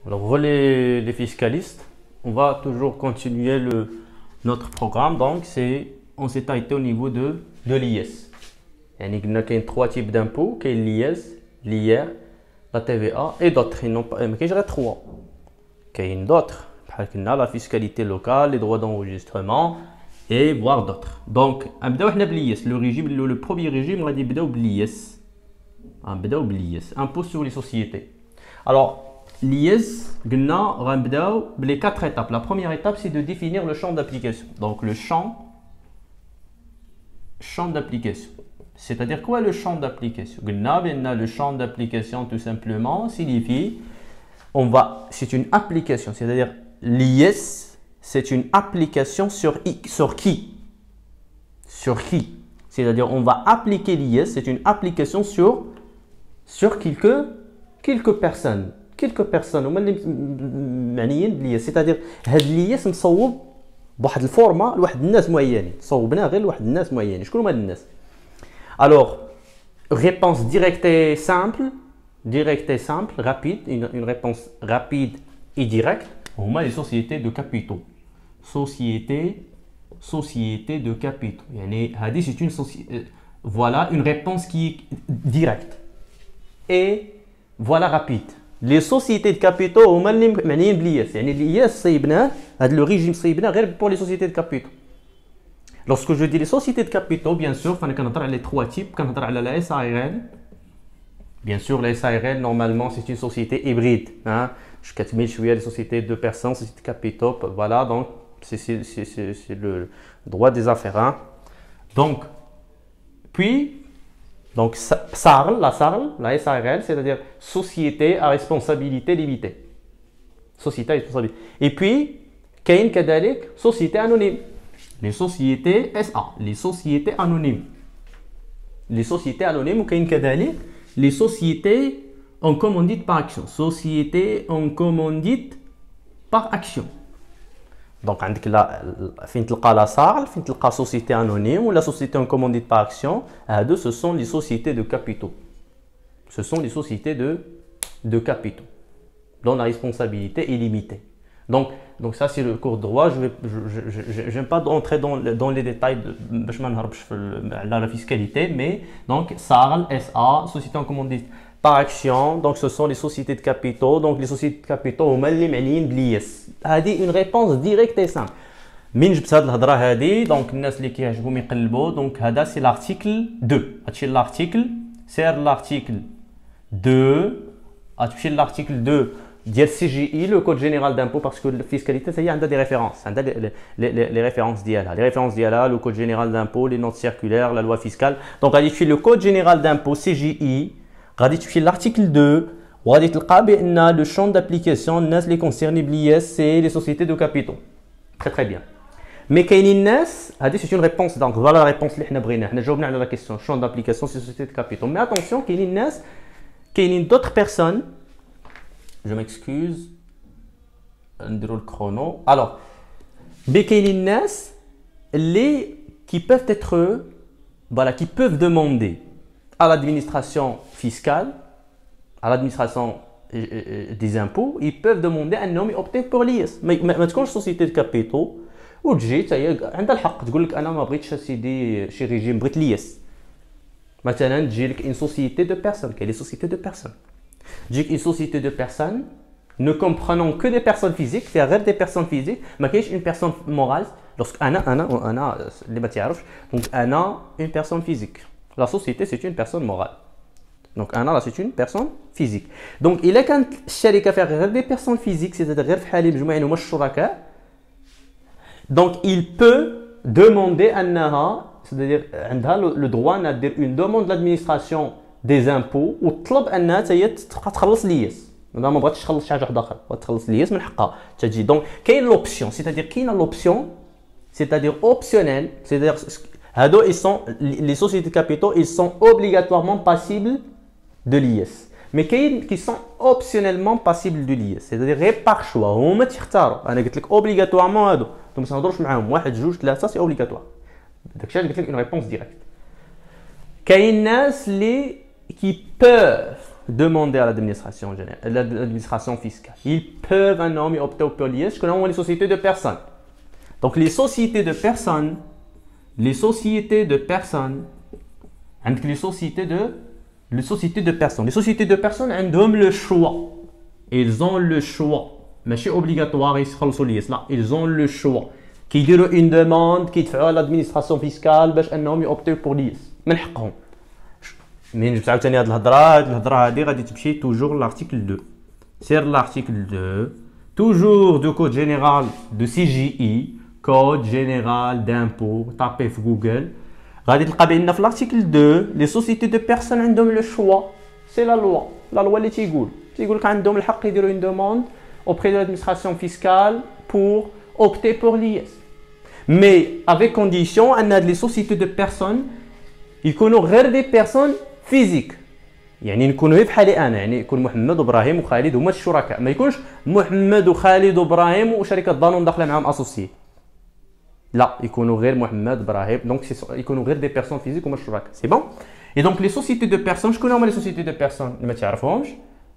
Alors, les fiscalistes, on va toujours continuer notre programme. Donc, on s'est arrêté au niveau de l'IS. Il y a trois types d'impôts, l'IS, l'IR, la TVA et d'autres. Il y a trois. Il y a d'autres, la fiscalité locale, les droits d'enregistrement et voire d'autres. Donc, le premier régime, on va dire l'IS. Impôt sur les sociétés. Alors, l'IS, les quatre étapes. La première étape, c'est de définir le champ d'application. Donc, le champ d'application. C'est-à-dire quoi le champ d'application? Le champ d'application, tout simplement, signifie c'est une application. C'est-à-dire, l'IS, c'est une application sur qui? Sur qui? C'est-à-dire, on va appliquer l'IS, c'est une application sur quelques personnes. Quelques personnes هما اللي معنيين بالياس c'est-à-dire هاد الياس مصوب بواحد الفورما لواحد الناس معينين صوبناه غير لواحد الناس معينين شكون هما الناس alors réponse directe et simple rapide une réponse rapide et directe هما les sociétés de capitaux société de capitaux يعني هذه c'est une société voilà une réponse qui est directe et voilà rapide. Les sociétés de capitaux هما اللي معنيين بالياس يعني الياس صيبناه هذا لو ريجيم صيبناه غير pour les sociétés de capitaux. Lorsque je dis les sociétés de capitaux, bien sûr, فانا كنهضر على les trois types, كنهضر على la SARL. Bien sûr, la SARL normalement c'est une société hybride, hein. Je كتميل شويه les sociétés de personnes, sociétés de capitaux, voilà, donc c'est le droit des affaires, hein. Donc puis donc, la SARL, c'est-à-dire Société à responsabilité limitée. Société à responsabilité. Et puis, كاين كذلك Société anonyme. Les sociétés SA, les sociétés anonymes. Les sociétés anonymes, ou كاين كذلك les sociétés en commandite par action. Sociétés en commandite par action. Donc, fin تلقى la SARL, fin تلقى société anonyme ou la société en commandite par action. Ce sont les sociétés de capitaux. Ce sont les sociétés de capitaux dont la responsabilité est limitée. Donc ça c'est le cours de droit. Je n'aime pas entrer dans les détails de la fiscalité, mais donc SARL, SA, société en commandite par action, donc ce sont les sociétés de capitaux. Donc les sociétés de capitaux هما اللي معنيين بالياس. هذه une réponse directe et simple. من جبت هذه الهضره هذه دونك الناس اللي كيعجبهم يقلبوا دونك هذا سي لارتيكل 2 هادشي لارتيكل سير لارتيكل 2 غتمشي لارتيكل 2 ديال سي جي اي لو كود جينيرال دامبو باسكو الفيسكاليتي هي عندها دي ريفيرونس عندها لي ريفيرونس ديالها لو كود جينيرال دامبو لي نوت سيركولير لا لوا فيسكال دونك غادي تمشي لو كود جينيرال دامبو سي جي اي غادي تمشي لارتيكل 2 وغادي تلقى بان لو شون دابليكاسيون الناس اللي كونسيرني بلياس سي لي سوسيتي دو كابيتو très bien. Mais كاينين الناس هذه c'est une réponse donc voilà la réponse اللي حنا بغينا حنا جاوبنا على la question champ d'application c'est société de capitaux mais attention كاينين الناس كاينين d'autres personnes je m'excuse نديرو الكرونو alors mais كاينين الناس اللي qui peuvent être voilà qui peuvent demander à l'administration fiscale à l'administration des impôts ils peuvent demander انهم يopter pour l'IS ما تكونش société de capitaux وتجي حتى هي عندها الحق تقول لك انا ما بغيتش سيدي شي ريجيم بغيت ليس مثلا تجي لك une société de personnes كاين لي sociétés de personnes تجيك une société de personnes ne comprenant que des personnes physiques فيها غير des personnes physiques ما كاينش une personne morale lorsque انا اللي ما تعرفش دونك انا une personne physique la société c'est une personne morale donc انا c'est une personne physique donc الا كانت الشركه فيها غير des personnes physiques c'est-à-dire غير في حالين مجموعين هما الشركاء donc il peut demander انها c'est-à-dire عندها le droit انها دير une demande de l'administration des impôts وتطلب انها حتى هي تبقى تخلص ليس ما بغاتش تخلص شي حاجه واحده اخرى بغات تخلص ليس من حقها تجي donc كاين لوبسيون c'est-à-dire كاينه l'option c'est-à-dire optionnel c'est-à-dire هادو ils sont les sociétés de capitaux ils sont obligatoirement passibles de l'IS mais كاين qui sont optionnellement passibles de l'IS c'est-à-dire غير par choix هما تختاروا انا قلت لك obligatoirement هادو انتم ما تهضروش معاهم واحد جوج ثلاثه سي اوبليغاتوار داكشي قلت لك une réponse directe كاين ناس اللي qui peuvent demander à l'administration générale, l'administration fiscale. Ils peuvent opter pour l'IS, que l'on les sociétés de personnes. Donc les sociétés de personnes, les sociétés de personnes ont le choix. Ils ont le choix. Mais c'est obligatoire, ils ont le choix. Qui diront une demande, qui fait à l'administration fiscale, باش انهم يopter pour l'IS. من حقهم. Mais je vais vous dire الهضره هذه غادي تمشي toujours l'article 2. C'est l'article 2, toujours du code général de CGI, code général d'impôt, tapez في Google. غادي تلقى بان في l'article 2 les sociétés de personnes عندهم le choix. C'est la loi اللي تيقول لك عندهم الحق يديروا une demande auprès de l'administration fiscale pour opter pour l'IS. Mais avec condition, on a des sociétés de personnes, ils connaissent غير des personnes physiques. يعني نكونوا بحالي انا، يعني يكون محمد وابراهيم وخالد هما الشركاء، ما يكونش محمد وخالد وابراهيم وشركه دانون داخله معاهم اسوسيي. لا، يكونوا غير محمد ابراهيم، دونك يكونوا غير des personnes physiques هما الشركاء. C'est bon. Et donc les sociétés de personnes, شكون هما les sociétés de personnes اللي ما تعرفهمش؟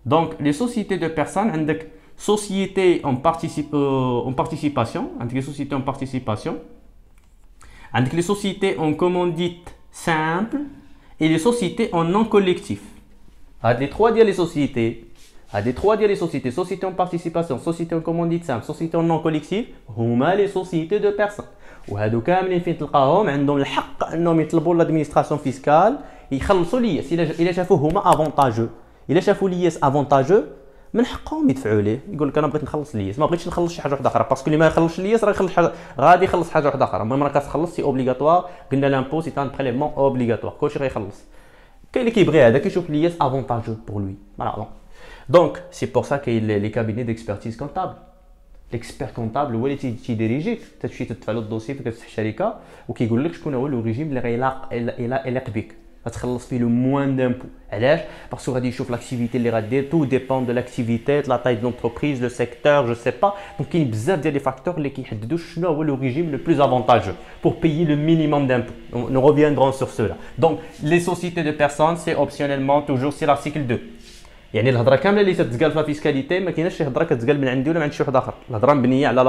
Donc les sociétés de personnes عندك sociétés en participation, avec les sociétés en participation, avec les sociétés en commandite simple et les sociétés en non collectif. À des trois dire les sociétés, sociétés en participation, sociétés en commandite simple, sociétés en non collectif, هما les sociétés de personnes. وهادو كاملين فين تلقاهم عندهم الحق انهم يطلبوا l'administration fiscale يخلصوا ليس الا شافوه هما افونتاجو. الا شافوا ليس افونتاجو من حقهم يدفعوا ليه، يقول لك انا بغيت نخلص ليس، ما بغيتش نخلص شي حاجه واحده اخرى، باسكو اللي ما يخلصش ليس غادي يخلص حاجه واحده اخرى. المهم راه كتخلص سي اوبليغاتوار، قلنا لامبو سي ان بريليفمون اوبليغاتوار، كلشي غيخلص. كاين اللي كيبغي هذا كيشوف ليس افونتاجو بور لوي. فوالا دونك سي بور سا كاين لي كابيني ديكسبرتيز كونطابل. ليكسبير كونطابل هو اللي تيديريجيك، تمشي تدفع له الدوسي فين كتفتح شركه وكيقول لك شكون هو لو ريجيم اللي غيلاق بك غتخلص فيه لو موان دامبو. علاش؟ باسكو غادي يشوف لاكتيفيتي اللي غدير، تو ديبون دو لاكتيفيتي، لا تاي دو لونتربريز، لو سيكتور، جو سي با. دونك كاين بزاف ديال لي فاكتور اللي كيحددوا شنو هو لو ريجيم لو بلوس افونتاجو pour payer le minimum d'impôt. Nous reviendrons sur cela. Donc les sociétés de personnes c'est optionnellement toujours sur l'article 2. يعني الهضره كامله اللي تتقال في الفيسكاليتي ما كايناش شي هضره كتقال من عندي ولا من عند شي واحد اخر، الهضره مبنيه على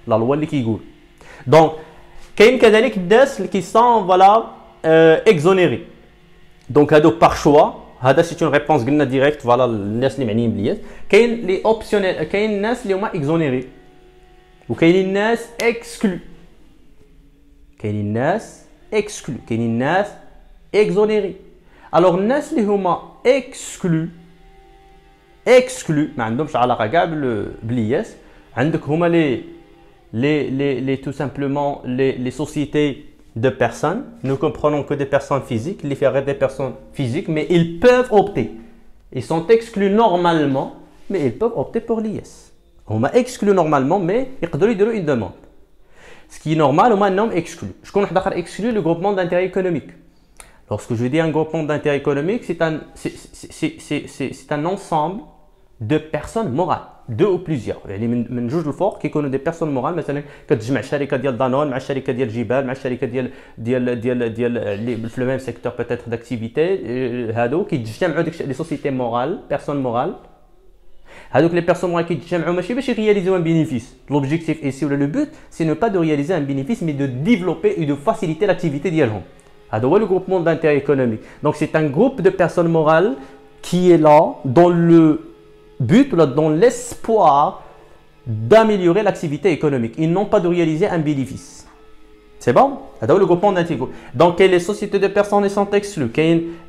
لا لوا اللي كيقول. دونك كاين كذلك الناس اللي كيسون فوالا اكزونيري. دونك هادو باغ شوا، هذا سي اون ريبونس قلنا ديريكت فوالا الناس اللي معنيين بليات. كاين لي اوبسيونيل، كاين الناس اللي هما اكزونيري وكاينين الناس اكسكلو. كاينين الناس اكسكلو، كاينين الناس اكزونيري. الوغ الناس اللي هما اكسكلو ما عندهمش علاقه كاع بالياس، عندك هما les tout simplement les sociétés de personnes. Nous comprenons que des personnes physiques, les faire des personnes physiques, mais ils peuvent opter. Ils sont exclus normalement, mais ils peuvent opter pour l'IS. On m'a exclu normalement, mais ils peuvent une demande. Ce qui est normal, on m'a non exclu. Je connais exclu le groupement d'intérêt économique. Lorsque je dis un groupement d'intérêt économique, c'est un ensemble de personnes morales. deux ou plusieurs. يعني من جوج الفوق كيكونوا دي بيرسون مورال، مثلا كتجمع الشركه ديال دانون مع الشركه ديال جبال مع الشركه ديال اللي في لو ميم سيكتور بيتيتر داكتيفيتي. هادو كيتجمعوا ديك لي سوسيتي مورال، بيرسون مورال. هادوك لي بيرسون مورال كيتجمعوا ماشي باش يرياليزيو ان بينيفيس. لوبجيكتيف ايسي ولا لو بوت سي نو با دو رياليزي ان بينيفيس مي دو ديفلوبي اي دو فاسيليتي لاكتيفيتي ديالهم. هذا هو لو groupement d'intérêt économique. Donc c'est un groupe de personnes morales qui est là dans le but, dans l'espoir d'améliorer l'activité économique. Ils n'ont pas de réaliser un bénéfice. C'est bon? C'est le groupement d'intérêt. Donc les sociétés de personnes sont exclues.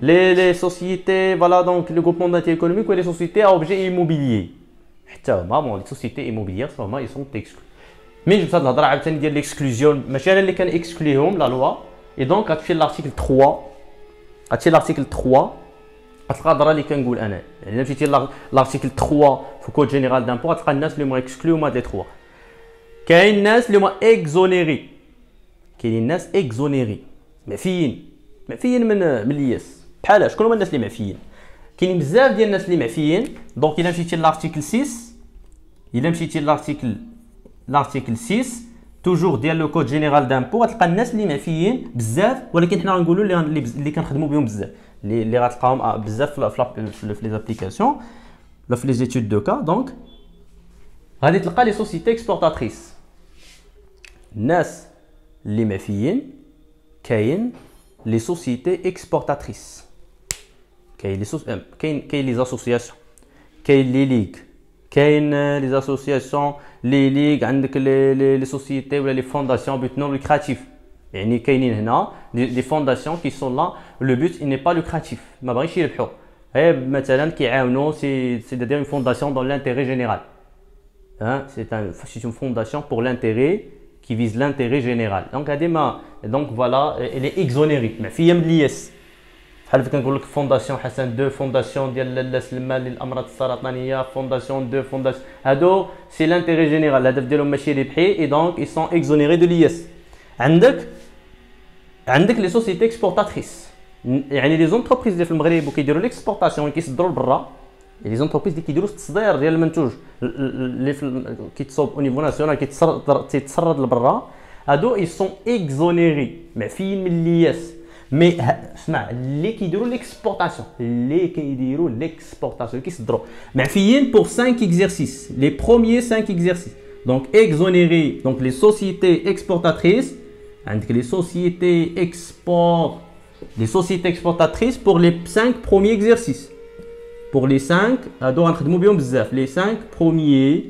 Les sociétés, voilà, donc le groupement d'intérêt économique ou les sociétés à objet immobilier. Les sociétés immobilières, ils sont exclues. Mais je vous ai dit l'exclusion. Mais je vais les exclure, la loi. Et donc, à l'article 3, غتلقى اللي كنقول انا، يعني مشيتي لارتيكل 3 في كود جينيرال دامبو غتلقى الناس اللي هما اكسكلو هما لي 3. كاين الناس اللي هما اكزونيري، كاينين الناس اكزونيري معفيين من الياس. بحال شكون هما الناس اللي معفيين؟ كاينين بزاف ديال الناس اللي معفيين. دونك الا مشيتي لارتيكل 6، لارتيكل 6 توجور ديال لو كود جينيرال دامبو غتلقى الناس اللي معفيين بزاف، ولكن حنا غنقولوا اللي كنخدموا بهم بزاف. اللي غتلقاهم بزاف في لي ابليكاسيون ولا في لي زيتود دو كا. دونك غادي تلقى لي سوسيتي اكسبورطاتريس، الناس اللي معفيين. كاين لي سوسيتي اكسبورطاتريس، كاين لي اسوسياسيون، كاين لي ليغ، كاين لي اسوسياسيون لي ليغ، عندك لي سوسيتي ولا لي فونداسيون بوت نون لوكراتيف. يعني كاينين هنا دي فونداسيون كي سون لا لو بوت اي ني با لوكراتيف، ما بغيش يربحوا، غير مثلا كيعاونوا سي دادير اون فونداسيون دون لانتيري جينيرال. C'est une fondation pour l'intérêt qui vise l'intérêt général. Donc voilà, elle est exonérée. Mais فيها من الياس. بحال كنقول لك فونداسيون حسن 2، فونداسيون ديال لاله سلمان للامراض السرطانيه، فونداسيون 2، فونداسيون هادو سي لانتيري جينيرال، الهدف ديالهم ماشي ربحي، اي دونك اي سون اكزونيري دو الياس. عندك لي سوسيتي اكسبورطاتريس، يعني لي زونتربريز اللي في المغرب وكيديروا ليكسبورطاسيون كيصدروا لبرا، لي زونتربريز اللي كيديروا التصدير ديال المنتوج اللي كيتصوب او نيفو ناسيونال كيتسرد لبرا، هادو اي سون اكزونيري معفيين من الياس. مي اسمع، اللي كيديروا ليكسبورطاسيون كيصدروا معفيين بور 5 اكزرسيس، لي بروميير 5 اكزرسيس. دونك اكزونيري، دونك لي سوسيتي اكسبورطاتريس، عندك لي سوسيتي اكسبورطاتريس pour les 5 premiers exercices. Pour les 5 هادو غنخدموا بهم بزاف، les 5 premiers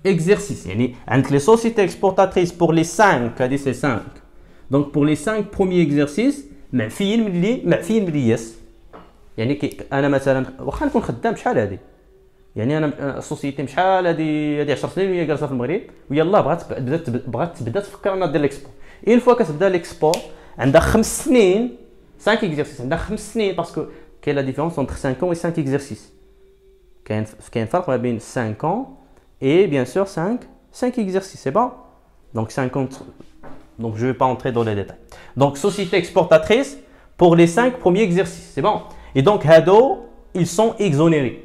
exercices. يعني عندك les sociétés exportatrices pour les 5، هادي سي 5. Donc pour les 5 premiers exercices معفيين من الياس. يعني انا مثلا واخا نكون خدام شحال هادي، يعني انا السوسيتي شحال هادي 10 سنين وهي جالسه في المغرب، ويلاه بغات تبدا تفكر انها دير ليكسبور. اون فوا كتبدا ليكسبور عندها 5 سنين 5 اكزرسيس، عندها 5 سنين باسكو كاين لا ديفيرونس انتر 5 ans و 5 اكزرسيس. كاين فرق ما بين 5 ans et bien sûr 5 exercices, c'est bon. Donc 50. Donc je vais pas entrer dans les détails. Donc société exportatrice pour les 5 premiers exercices, c'est bon. Et donc hado, ils sont exonérés.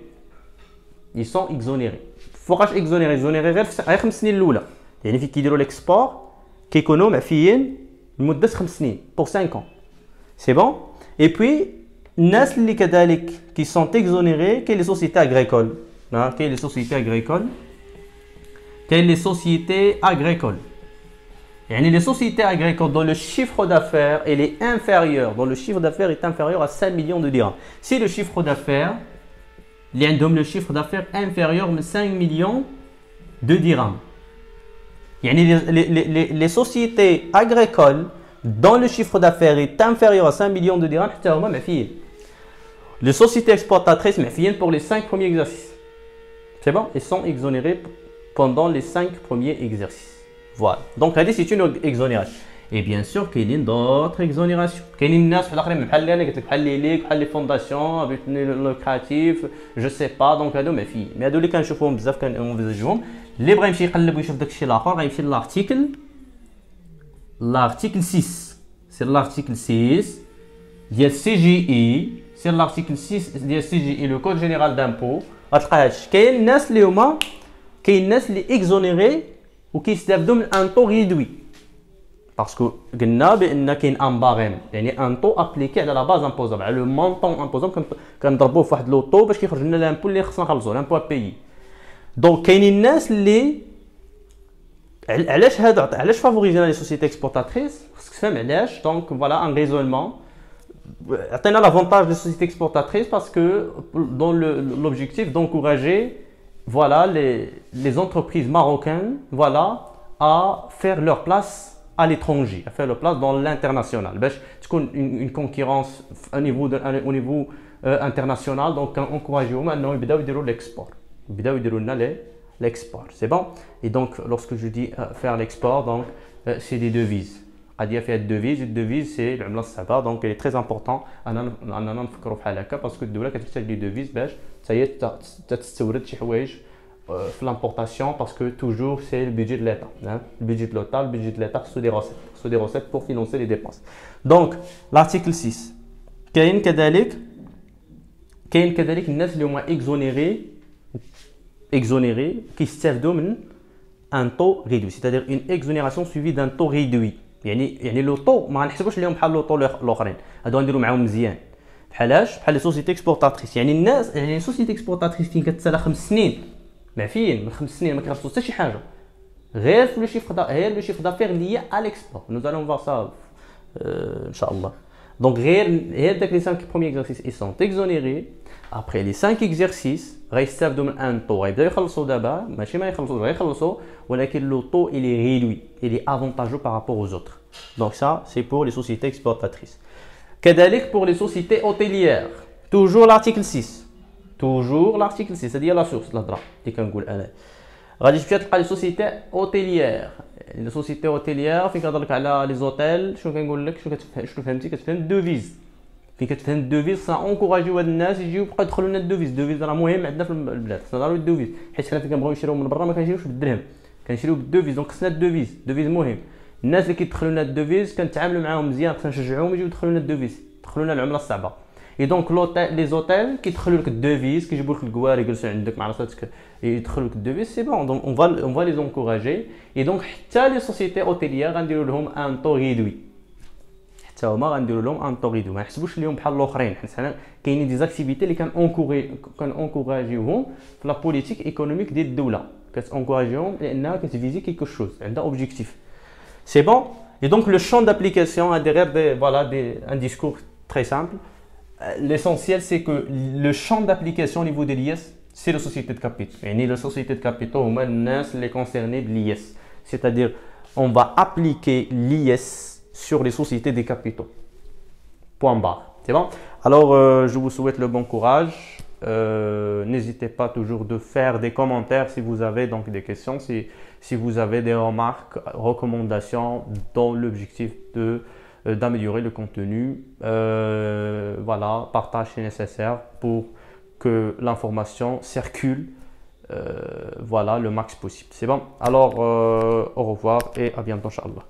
Ils sont exonérés. فوقاش exonérés غير 5 سنين الاولى، يعني في كيديروا ليكسبور كيكونوا معفيين لمده 5 سنين pour 5 ans. C'est bon. Et puis الناس اللي كذلك qui sont exonérés كاين les sociétés agricoles. كاين les sociétés agricoles. كاين les sociétés agricoles. يعني les sociétés agricoles dont le chiffre d'affaires est inférieur, dont le chiffre d'affaires est inférieur à 5 millions de dirhams. Si le chiffre d'affaires اللي عندهم le chiffre d'affaires inférieur à 5 millions de dirhams. يعني les sociétés agricoles dont le chiffre d'affaires est inférieur à 5 millions de dirhams حتى هما معفيين. Les sociétés exportatrices معفيين pour les 5 premiers exercices. C'est bon, ils sont exonérés pendant les 5 premiers exercices. Voilà. Donc c'est une exonération. Et bien sûr qu'il y a d'autres exonérations. كاين الناس بحال الاخرين بحال انا قلت لك بحال لي ليك بحال لي فونداسيون بوت لوكراتيف جو سي با. دونك هادو معفيين. مي هادو اللي كنشوفوهم بزاف كنفيزيوهم. اللي بغى يمشي يقلب ويشوف داك الشيء الاخر غيمشي l'article 6. C'est l'article 6 ديال CGI. C'est l'article 6 ديال CGI le code général d'impôt. غتلقى هادشي. كاين الناس اللي هما اللي اكزونيري وكيستافدوا من ان طو ريدوي باسكو قلنا بان كاين ان باغيم، يعني ان طو ابليكي على لا باز امبوزابل، على لو مونطون امبوزابل كنضربوه في واحد لو طو باش كيخرج لنا لامبو اللي خصنا نخلصوه، لامبو ابيي. دونك كاينين الناس اللي علاش فافوريزينا لي سوسيتي اكسبورطاتريس، خصك تفهم علاش. دونك فوالا ان ريزونمون عطينا لافونتاج لي سوسيتي اكسبورطاتريس باسكو دون لوبجيكتيف d'encourager voilà les entreprises marocaines voilà à faire leur place à l'étranger, à faire leur place dans l'international. باش تكون une concurrence au niveau international. Donc encourageons انهم يبداو يديروا l'export، يبداو يديروا لنا l'export. C'est bon. Et donc lorsque je dis faire l'export, donc c'est des devises. غادي فيها الدوفيز. الدوفيز سي العمله الصعبه. دونك il est très important اننا نفكروا بحال هكا باسكو الدوله كتحتاج لي دوفيز باش حتى هي تستورد شي حوايج في l'importation parce que toujours c'est le budget de l'État. Le budget de l'État sous des recettes pour financer les dépenses. Donc l'article 6 كاين كذلك الناس اللي هما exonérés كيستافدوا من un taux réduit, c'est-à-dire une exonération suivie d'un taux réduit. يعني لو طو ما غنحسبوش لهم بحال لو طو الاخرين، هادو غنديروا معاهم مزيان. بحالاش بحال لي سوسيتي اكسبورطاتريس. يعني الناس يعني سوسيتي اكسبورطاتريس فين كتسالى 5 سنين معفيين من 5 سنين ما كيخلصوا حتى شي حاجه غير في لو شيفر غير لو شيفر دافير ليا à l'export. Nous allons voir ça inchallah. Donc غير داك لي 5 premiers exercices ils sont exonérés. Après les 5 exercices غيستافدوا من ان طو غيبداو يخلصوا دابا ماشي ما يخلصوش غيخلصوا ولكن لو طو il est réduit, il est avantageux par rapport aux autres. Donc ça c'est pour les sociétés exportatrices. كذلك pour les sociétés hôtelières toujours l'article 6 c'est-à-dire la source الهضره اللي كنقول انا غادي تمشي تلقى لي سوسيتي اوتيليير. لي سوسيتي اوتيليير فين كنهضر لك على لي زوتيل شنو كنقول لك شنو فهمتي كتفهم الدوفيز. فين كتفهم الدوفيز صا اونكوراجيو هاد الناس يجيو يبقاو يدخلوا لنا الدوفيز. الدوفيز راه مهم عندنا في البلاد خصنا نهضروا الدوفيز حيت حنا فين كنبغيو نشريو من برا ما كنشريوش بالدرهم كنشريو بالدوفيز. دونك خصنا الدوفيز مهم. الناس اللي كيدخلوا لنا الدوفيز كنتعاملوا معاهم مزيان خصنا نشجعوهم يجيو يدخلوا لنا الدوفيز يدخلوا لنا العمله الصعبه. اي دونك لوطيل لي زوتيل كيدخلوا لك الدوفيز كيجيبوا لك الكوار يجلسوا عندك مع راساتك يدخلوا لك الدوفيز سي بون. دونك اون فا لي زونكوراجي. اي دونك حتى لي سوسيتي اوتيليير غنديروا لهم ان طو ريدوي حتى هما غنديروا لهم ان طو ريدوي ما يحسبوش اليوم بحال الاخرين حيت حنا كاينين دي زاكتيفيتي اللي كنونكوراجيوهم في لا بوليتيك ايكونوميك ديال الدوله كتونكوراجيوهم لانها كتفيزي كيكو شوز عندها اوبجيكتيف سي بون. اي دونك لو شون دابليكاسيون derrière un discours très simple. L'essentiel, c'est que le champ d'application au niveau de l'IS, c'est les sociétés de capitaux. Et les sociétés de capitaux, on les concernées de l'IS. C'est-à-dire, on va appliquer l'IS sur les sociétés de capitaux. Point barre. C'est bon? Alors, je vous souhaite le bon courage. N'hésitez pas toujours de faire des commentaires si vous avez donc des questions, si vous avez des remarques, recommandations dans l'objectif d'améliorer le contenu. Voilà, partage c'est nécessaire pour que l'information circule voilà, le max possible. C'est bon? Alors, au revoir et à bientôt, Inch'Allah.